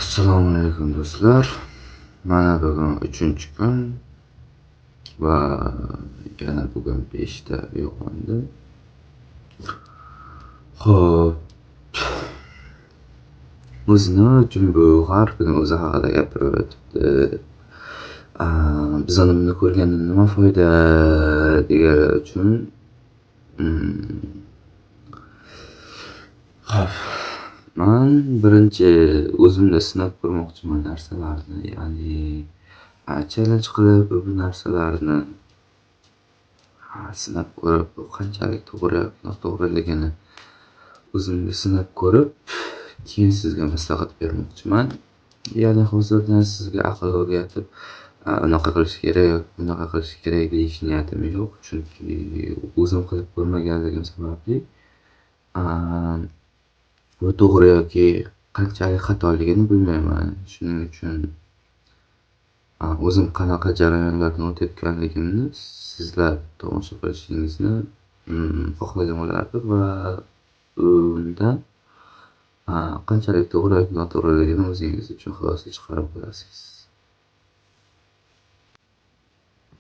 Assalomu alaykum do'stlar. Mana bugun 3-kun va yana bugun 5 ta uyg'ondim. Xo'p, nima uchun bu har kuni o'zi haqida gapirib o'tibdi? Bizani buni ko'rgandan nima foyda degani uchun Xo'p, men birinchi o'zimda sinab ko'rmoqchiman narsalarni, ya'ni challenge qilib bu narsalarni sinab ko'rib, bu qanchalik to'g'ri yoki noto'g'riligini o'zimda sinab ko'rib, keyin sizga maslahat bermoqchiman. Ya'ni hozirdan sizga aql o'rgatib, unaqa qilish kerak yoki bunaqa qilish kerak deyish niyatim yo'q. Chunki o'zim qilib ko'rmaganligim sababli bu to'g'ri yoki qanchalik xatoligini bilmayman. Shuning uchun o'zim qanaqa jarayonlardan o'tayotganligimni sizlar tomosha qilishingizni xohlagan bo'lardim va undan qanchalik to'g'ri yoki noto'g'riligini o'zingiz uchun xulosa chiqarib olasiz.